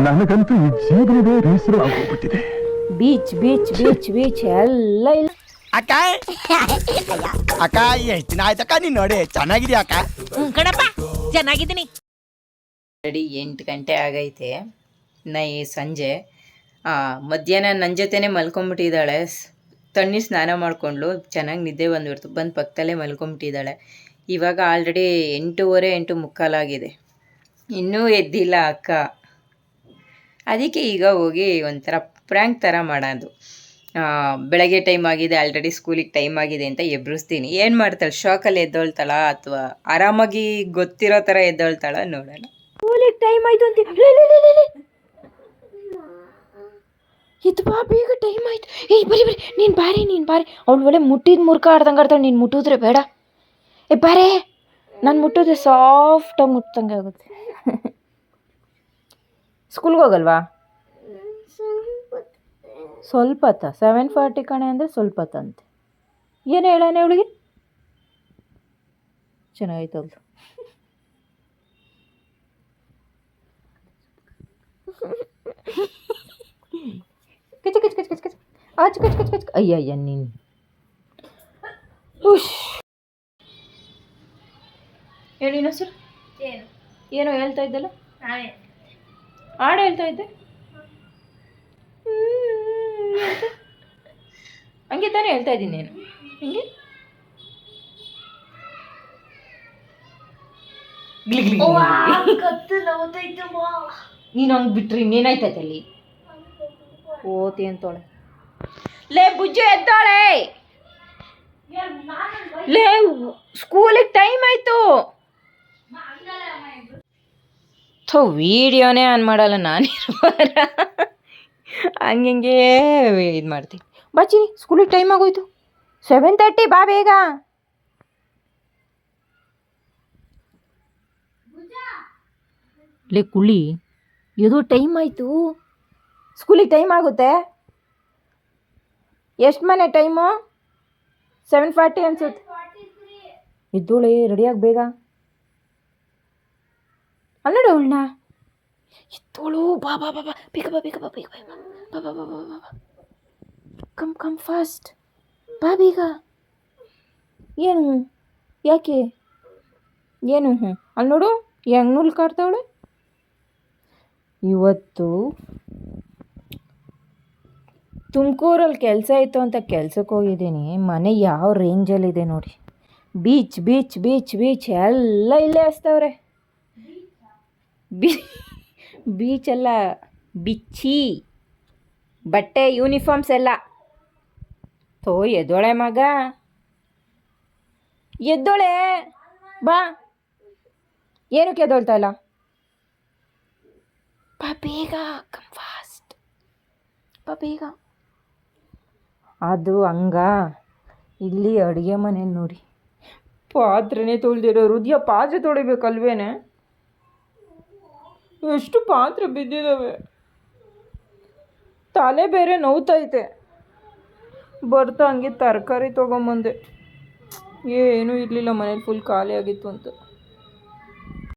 ನನಗಂತೂ ಈ ಜೀವನವೇ ಬೇಸರ ಆಗೋಗ್ಬಿಟ್ಟಿದೆ. ಬೀಚ್ ಬೀಚ್ ಬೀಚ್ ಬೀಚ್ ಎಲ್ಲ ಇಲ್ಲ. ಅಕ್ಕ ಅಕ್ಕ ಎಷ್ಟು ದಿನ ಆಯ್ತಕ್ಕ ನೀನ್ ನೋಡಿ ಚೆನ್ನಾಗಿದ್ಯಾ ಅಕ್ಕ? ಕಣಪ್ಪ ಚೆನ್ನಾಗಿದ್ದೀನಿ. ರೆಡಿ 8 ಗಂಟೆ ಆಗೈತೆ ಸಂಜೆ. ಮಧ್ಯಾಹ್ನ ನನ್ನ ಜೊತೆನೇ ಮಲ್ಕೊಂಬಿಟ್ಟಿದ್ದಾಳೆ. ತಣ್ಣೀರು ಸ್ನಾನ ಮಾಡಿಕೊಂಡ್ಲು, ಚೆನ್ನಾಗಿ ನಿದ್ದೆ ಬಂದ್ಬಿಡ್ತು, ಬಂದು ಪಕ್ಕದಲ್ಲೇ ಮಲ್ಕೊಂಬಿಟ್ಟಿದ್ದಾಳೆ. ಇವಾಗ ಆಲ್ರೆಡಿ 8:15 8:45 ಆಗಿದೆ, ಇನ್ನೂ ಎದ್ದಿಲ್ಲ ಅಕ್ಕ. ಅದಕ್ಕೆ ಈಗ ಹೋಗಿ ಒಂಥರ ಪ್ರ್ಯಾಂಕ್ ಥರ ಮಾಡೋದು. ಬೆಳಗ್ಗೆ ಟೈಮ್ ಆಗಿದೆ, ಆಲ್ರೆಡಿ ಸ್ಕೂಲಿಗೆ ಟೈಮ್ ಆಗಿದೆ ಅಂತ ಎಬ್ಬಿಸ್ತೀನಿ. ಏನು ಮಾಡ್ತಾಳೆ, ಶಾಕಲ್ಲಿ ಎದ್ದೊಳ್ತಾಳ ಅಥವಾ ಆರಾಮಾಗಿ ಗೊತ್ತಿರೋ ಥರ ಎದ್ದೊಳ್ತಾಳ ನೋಡೋಣ. ಸ್ಕೂಲಿಗೆ ಟೈಮ್ ಆಯಿತು ಅಂತ ಇದು ಬಾ, ಬೇಗ ಟೈಮ್ ಆಯಿತು. ಬರೀ ನೀನು ಬಾರಿ ಅವಳು ಒಳ್ಳೆ ಮುಟ್ಟಿದ ಮುರ್ಕ ಆಡ್ದಂಗೆ ಆಡ್ತಾಳೆ. ನೀನು ಮುಟ್ಟಿದ್ರೆ ಬೇಡ. ಬಾರೇ, ನಾನು ಮುಟ್ಟಿದ್ರೆ ಸಾಫ್ಟಾಗಿ ಮುಟ್ಟಂಗೆ ಆಗುತ್ತೆ. ಸ್ಕೂಲ್ಗೆ ಹೋಗಲ್ವಾ? ಸ್ವಲ್ಪ ಹೊತ್ತ, 7:40 ಕಣೆ ಅಂದರೆ ಸ್ವಲ್ಪ ಹೊತ್ತಂತೆ. ಏನು ಹೇಳೋಣ ಅವಳಿಗೆ? ಚೆನ್ನಾಗೈತೆ ಅವಳು. ಕಚ ಕಚ ಕಚ ಕಚ ಕಚ ಆಚು ಕಚ ಕಚ ಕಚ. ಅಯ್ಯಯ್ಯ ನೀನು ಹೇಳಿ ಸರ್. ಏನೋ ಹೇಳ್ತಾ ಇದ್ದಲ್ಲ, ಹಾಡು ಹೇಳ್ತಾ ಇದ್ದೆ. ಹಂಗೆ ತಾನೇ ಹೇಳ್ತಾ ಇದ್ದೀನಿ నేను. ಹಿಂಗೆ ನೀನು ಹಂಗೆ ಬಿಟ್ರಿ ಇನ್ನೇನಾಯ್ತೈತೆ ಅಲ್ಲಿ? ಓತಿ ಅಂತೋಳೆ. ಲೇ ಬುಜ್ಜು ಎದ್ದಾಳೆ. ಲೇ ಸ್ಕೂಲಿಗೆ ಟೈಮ್ ಆಯ್ತು. ವೀಡಿಯೋನೇ ಆನ್ ಮಾಡಲ್ಲ ನಾನಿರುವಾರ, ಹಂಗೆ ಇದು ಮಾಡ್ತೀನಿ. ಬಾಚಿ, ಸ್ಕೂಲಿಗೆ ಟೈಮ್ ಆಗೋಯ್ತು. 7:30 ಬಾ ಬೇಗ. ಲೇ ಕುಳಿ, ಇದು ಟೈಮ್ ಆಯಿತು, ಸ್ಕೂಲಿಗೆ ಟೈಮ್ ಆಗುತ್ತೆ. ಎಷ್ಟು ಮನೆ ಟೈಮು? 7:40 ಅನ್ಸುತ್ತೆ. ಇದ್ದೋಳೆ, ರೆಡಿಯಾಗಿ ಬೇಗ. ಅಲ್ಲೋಡು ಅವಳನ್ನ. ಇದ್ದೋಳು, ಬಾ ಬಾ ಬಾ ಬಾ, ಬೇಗ ಬಾ ಬೇಗ ಬಾ ಬೇಗ ಬಾ ಬಾ ಬಾ ಬಾ ಬಾ ಬಾ. ಕಮ್ ಫಾಸ್ಟ್, ಬಾ ಬೇಗ. ಏನು, ಯಾಕೆ, ಏನು? ಅಲ್ಲಿ ನೋಡು ಹೆಂಗೆ ನುಲ್ಕಾಡ್ತಾವಳೆ. ಇವತ್ತು ತುಮಕೂರಲ್ಲಿ ಕೆಲಸ ಇತ್ತು ಅಂತ ಕೆಲ್ಸಕ್ಕೆ ಹೋಗಿದ್ದೀನಿ. ಮನೆ ಯಾವ ರೇಂಜಲ್ಲಿದೆ ನೋಡಿ. ಬೀಚ್ ಬೀಚ್ ಬೀಚ್ ಬೀಚ್ ಎಲ್ಲ ಇಲ್ಲೇ ಹಚ್ತವ್ರೆ. ಬೀಚ್ ಎಲ್ಲ ಬಿಚ್ಚಿ ಬಟ್ಟೆ ಯೂನಿಫಾರ್ಮ್ಸ್ ಎಲ್ಲ. ಎದ್ದೋಳೆ ಮಗ, ಎದ್ದೋಳೆ, ಬಾ. ಏನಕ್ಕೆ ಎದ್ದೋಳ್ತಾ ಇಲ್ಲ? ಬಾ ಬೇಗ, ಕಮ್ ಫಾಸ್ಟ್, ಬಾ ಬೇಗ. ಅದು ಹಂಗ. ಇಲ್ಲಿ ಅಡುಗೆ ಮನೆ ನೋಡಿ, ಪಾತ್ರೆನೇ ತೊಳೆದಿರೋ. ಹೃದಯ ಪಾತ್ರೆ ತೊಳಿಬೇಕಲ್ವೇನೆ? ಎಷ್ಟು ಪಾತ್ರೆ ಬಿದ್ದಿದ್ದಾವೆ. ತಲೆ ಬೇರೆ ನೋವ್ತೈತೆ. ಬರ್ತಾ ಹಂಗೆ ತರಕಾರಿ ತೊಗೊಂಬಂದೆ. ಏನೂ ಇರಲಿಲ್ಲ ಮನೇಲಿ, ಫುಲ್ ಖಾಲಿ ಆಗಿತ್ತು ಅಂತ.